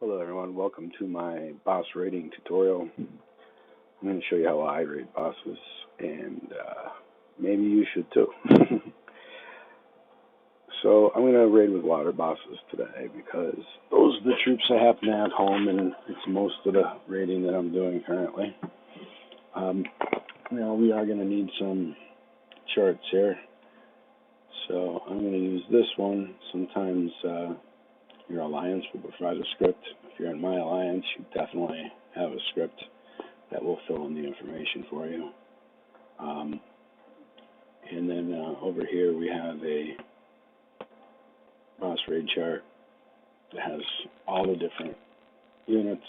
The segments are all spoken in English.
Hello everyone, welcome to my boss rating tutorial. I'm going to show you how I rate bosses, and maybe you should too. So I'm going to raid with water bosses today because those are the troops I happen to have home, and it's most of the raiding that I'm doing currently. We are going to need some charts here, so I'm going to use this one. Sometimes your alliance will provide a script. If you're in my alliance, you definitely have a script that will fill in the information for you. And then over here we have a boss raid chart that has all the different units.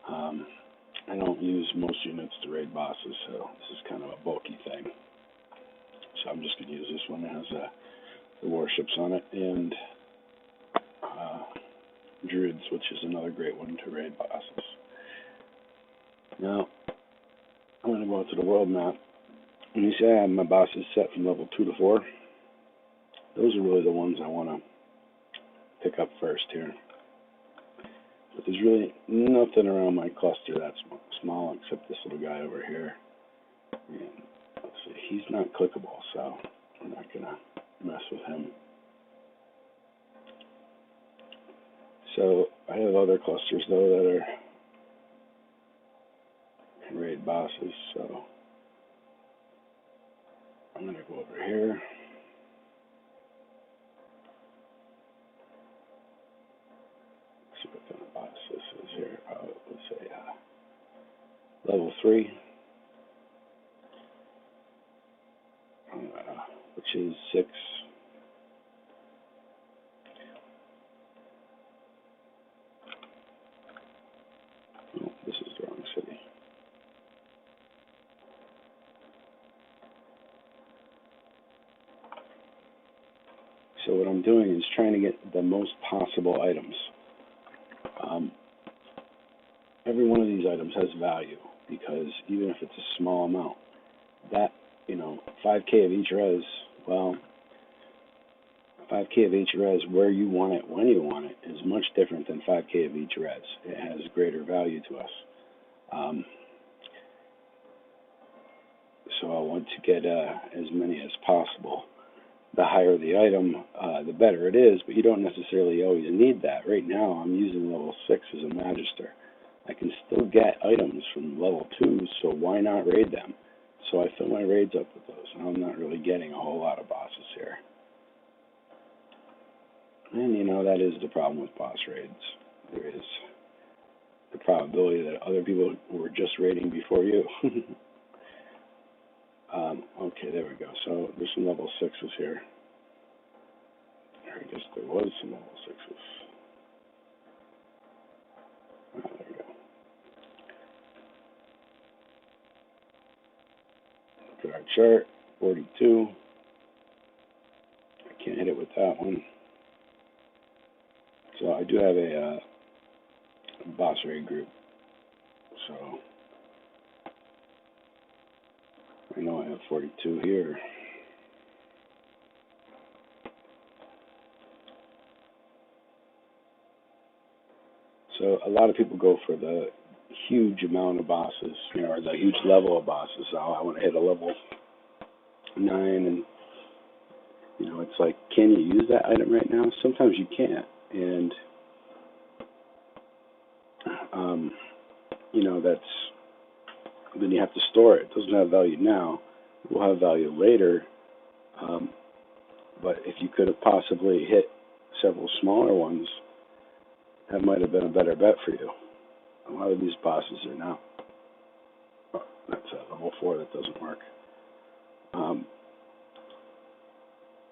I don't use most units to raid bosses, so this is kind of a bulky thing. So I'm just going to use this one that has the warships on it, and druids, which is another great one to raid bosses. Now, I'm going to go out to the world map. When you see I have my bosses set from level 2 to 4, those are really the ones I want to pick up first here. But there's really nothing around my cluster that's small except this little guy over here. And let's see, he's not clickable, so we're not going to mess with him. So I have other clusters though that are raid bosses, so I'm going to go over here. Let's see what kind of boss this is here. Let's say level 3, which is 6. Oh, this is the wrong city. So what I'm doing is trying to get the most possible items. Every one of these items has value because even if it's a small amount, that, 5K of each res, well, 5K of each res where you want it, when you want it, is much different than 5K of each res. It has greater value to us. So I want to get as many as possible. The higher the item, the better it is, but you don't necessarily always need that. Right now, I'm using level 6 as a Magister. I can still get items from level 2, so why not raid them? So I fill my raids up with those, and I'm not really getting a whole lot of bosses here. And, that is the problem with boss raids. There is the probability that other people were just raiding before you. Okay, there we go. So there's some level 6s here. I guess there was some level 6s. Oh, there we go. Look at our chart, 42. I can't hit it with that one. So I do have a boss raid group. So I know I have 42 here. So a lot of people go for the huge amount of bosses, or the huge level of bosses. So I want to hit a level 9, and it's like, can you use that item right now? Sometimes you can't, and then you have to store it. It doesn't have value now. It will have value later. But if you could have possibly hit several smaller ones, that might have been a better bet for you. A lot of these bosses are now. Oh, that's at level 4. That doesn't work.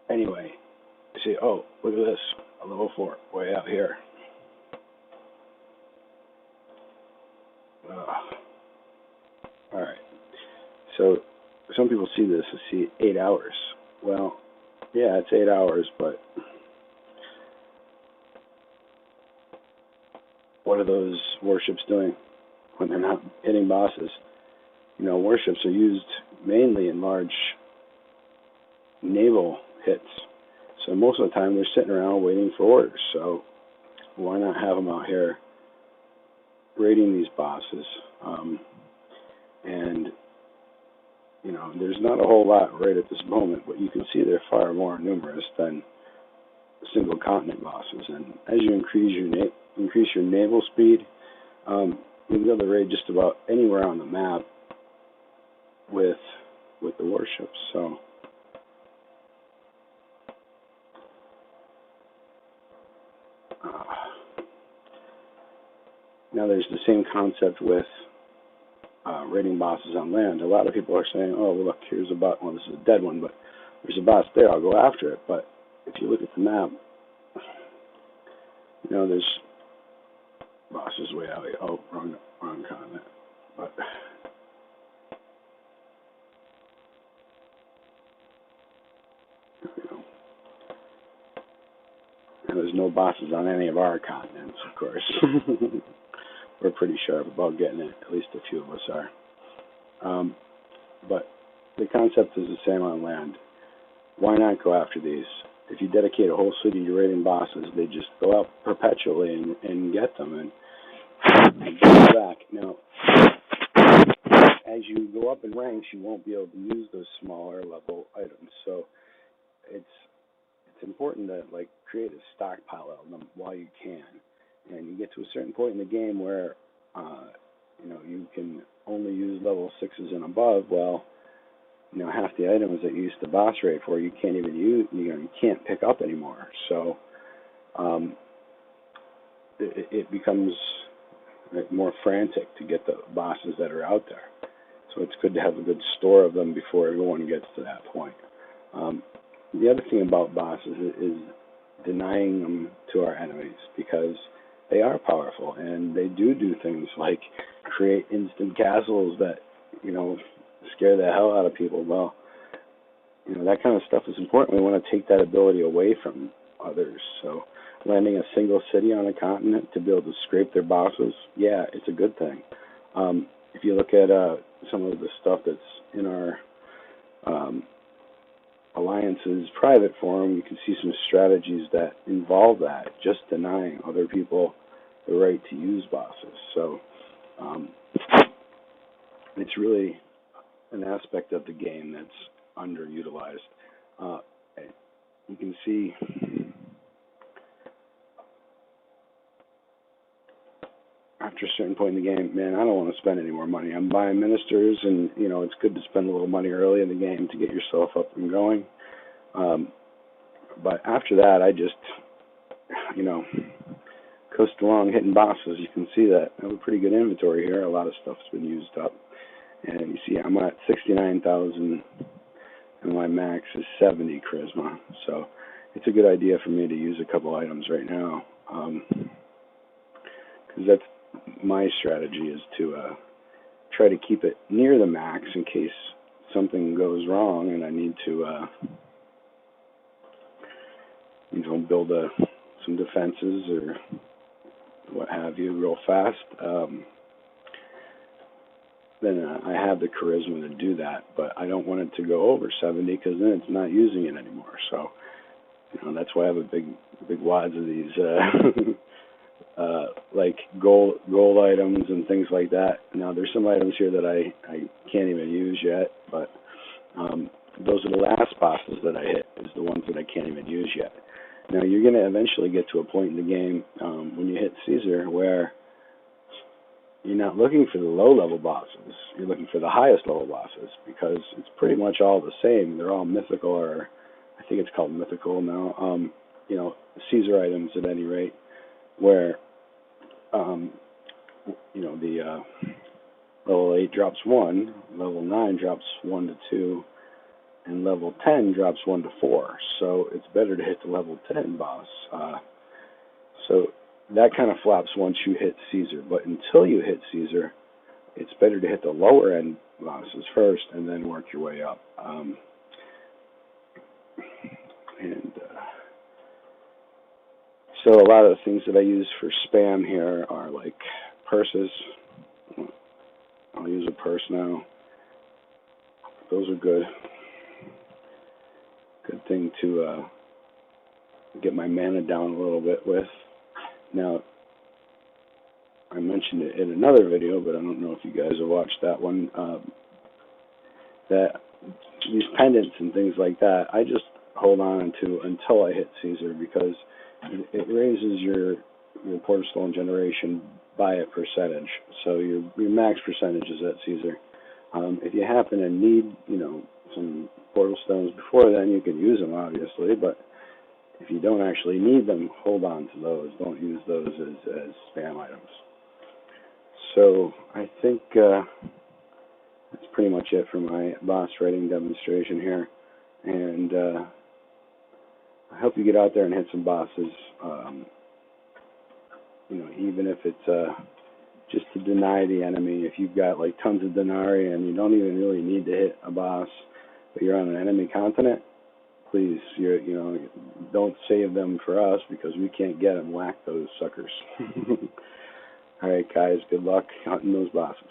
Anyway, you see, oh, look at this. A level 4, way out here. All right. So some people see this and see 8 hours. Well, yeah, it's 8 hours, but what are those warships doing when they're not hitting bosses? Warships are used mainly in large naval hits. So most of the time they're sitting around waiting for orders. So why not have them out here raiding these bosses? And there's not a whole lot right at this moment, but you can see they're far more numerous than single continent bosses. And as you increase your naval speed, you can be able to raid just about anywhere on the map with the warships. So now there's the same concept with raiding bosses on land. A lot of people are saying, "Oh, well, look, here's a boss. Well, this is a dead one, but there's a boss there. I'll go after it." But if you look at the map, there's bosses way out here. Oh, wrong continent. But and there's no bosses on any of our continents, of course. We're pretty sharp about getting it. At least a few of us are. But the concept is the same on land. Why not go after these? If you dedicate a whole city to raiding bosses, they just go out perpetually and get them and get them back. Now, as you go up in ranks, you won't be able to use those smaller level items. So it's important to create a stockpile of them while you can. And you get to a certain point in the game where you can only use level 6s and above. Well, half the items that you used the boss raid for, you can't even use. You can't pick up anymore. So it becomes more frantic to get the bosses that are out there. So it's good to have a good store of them before everyone gets to that point. The other thing about bosses is denying them to our enemies, because they are powerful and they do things like create instant castles that scare the hell out of people. Well, that kind of stuff is important. We want to take that ability away from others. So landing a single city on a continent to be able to scrape their bosses, yeah, it's a good thing. If you look at some of the stuff that's in our Alliance's private forum, you can see some strategies that involve that, just denying other people the right to use bosses. So it's really an aspect of the game that's underutilized. You can see after a certain point in the game, man, I don't want to spend any more money. I'm buying ministers, and it's good to spend a little money early in the game to get yourself up and going. But after that, I just coast along hitting bosses. You can see that I have a pretty good inventory here. A lot of stuff's been used up, and you see I'm at 69,000, and my max is 70 charisma. So it's a good idea for me to use a couple items right now, because that's my strategy, is to try to keep it near the max in case something goes wrong and I need to build some defenses or what have you real fast. Then I have the charisma to do that, but I don't want it to go over 70, because then it's not using it anymore. So that's why I have a big wads of these like gold items and things like that. Now there's some items here that I can't even use yet, but those are the last bosses that I hit, is the ones that I can't even use yet. Now you're going to eventually get to a point in the game when you hit Caesar where you're not looking for the low-level bosses. You're looking for the highest-level bosses, because it's pretty much all the same. They're all mythical, or I think it's called mythical now. Caesar items at any rate, where the level 8 drops 1, level 9 drops 1 to 2, and level 10 drops 1 to 4. So it's better to hit the level 10 boss. So that kind of flops once you hit Caesar. But until you hit Caesar, it's better to hit the lower end bosses first and then work your way up. So a lot of the things that I use for spam here are like purses. I'll use a purse now. Those are good. Good thing to get my mana down a little bit with. Now, I mentioned it in another video, but I don't know if you guys have watched that one. That these pendants and things like that, I just hold on to until I hit Caesar, because it raises your Portal generation by a percentage. So your max percentage is at Caesar. If you happen to need, some portal stones before then, you can use them, obviously, but if you don't actually need them, hold on to those. Don't use those as spam items. So I think that's pretty much it for my boss rating demonstration here. And I hope you get out there and hit some bosses, even if it's just to deny the enemy. If you've got like tons of denarii and you don't even really need to hit a boss, but you're on an enemy continent, please, don't save them for us, because we can't get them. Whack those suckers. All right, guys, good luck hunting those bosses.